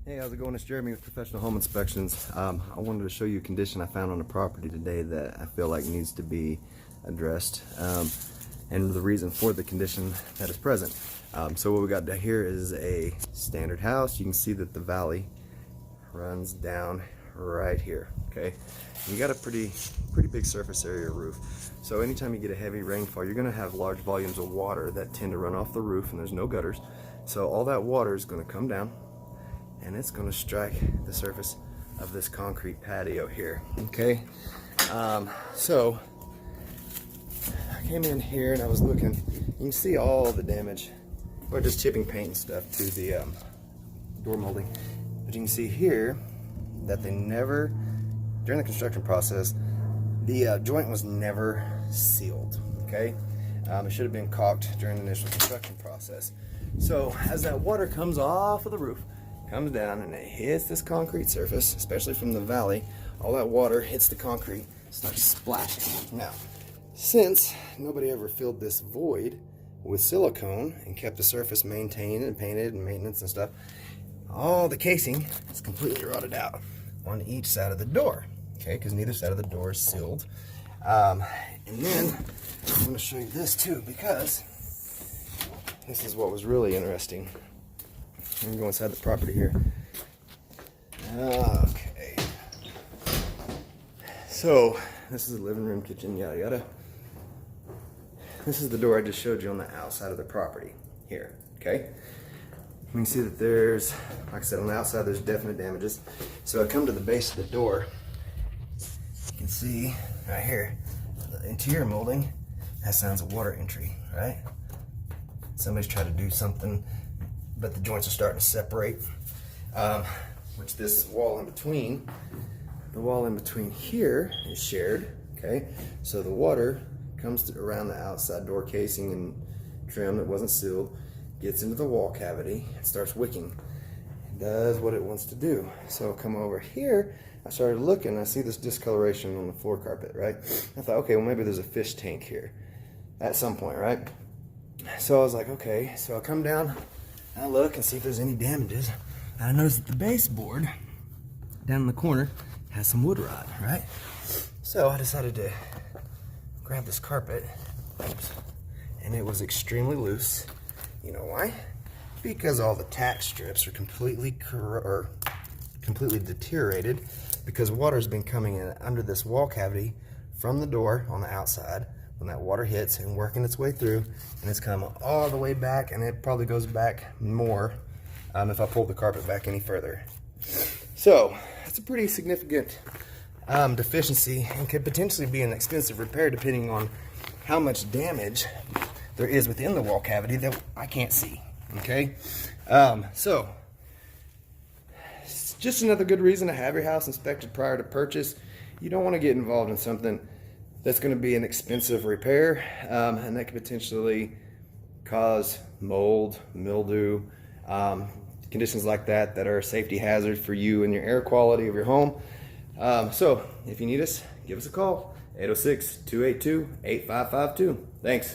Hey, how's it going? It's Jeremy with Professional Home Inspections. I wanted to show you a condition I found on the property today that I feel like needs to be addressed, and the reason for the condition that is present. So what we got here is a standard house. You can see that the valley runs down right here. Okay, you got a pretty big surface area roof. So anytime you get a heavy rainfall, you're going to have large volumes of water that tend to run off the roof, and there's no gutters. So all that water is going to come down and it's going to strike the surface of this concrete patio here. Okay, so I came in here and I was looking. You can see all the damage, or just chipping paint and stuff to the door molding. But you can see here that they never, during the construction process, the joint was never sealed. Okay, it should have been caulked during the initial construction process. So as that water comes off of the roof, comes down and it hits this concrete surface, especially from the valley, all that water hits the concrete, starts splashing. Now, since nobody ever filled this void with silicone and kept the surface maintained and painted and maintenance and stuff, all the casing is completely rotted out on each side of the door. Okay, because neither side of the door is sealed. And then I'm going to show you this too, because this is what was really interesting. I'm going to go inside the property here. Okay. So, this is the living room, kitchen, yada yada. This is the door I just showed you on the outside of the property here. Okay? You can see that there's, like I said, on the outside there's definite damages. So I come to the base of the door. You can see right here, the interior molding has signs of water entry, right? Somebody's tried to do something, but the joints are starting to separate, which this wall in between, the wall in between here is shared, okay? So the water comes around the outside door casing and trim that wasn't sealed, gets into the wall cavity, and starts wicking. It does what it wants to do. So come over here, I started looking, I see this discoloration on the floor carpet, right? I thought, okay, well maybe there's a fish tank here at some point, right? So I was like, okay, so I'll come down, I look and see if there's any damages. And I noticed that the baseboard down in the corner has some wood rot, right? So I decided to grab this carpet, oops, and it was extremely loose. You know why? Because all the tack strips are completely deteriorated, because water's been coming in under this wall cavity from the door on the outside when that water hits and working its way through, and it's come all the way back, and it probably goes back more if I pull the carpet back any further. So it's a pretty significant deficiency and could potentially be an expensive repair depending on how much damage there is within the wall cavity that I can't see. Okay, so it's just another good reason to have your house inspected prior to purchase. You don't want to get involved in something that's going to be an expensive repair, and that could potentially cause mold, mildew, conditions like that that are a safety hazard for you and your air quality of your home. So if you need us, give us a call, 806-282-8552. Thanks.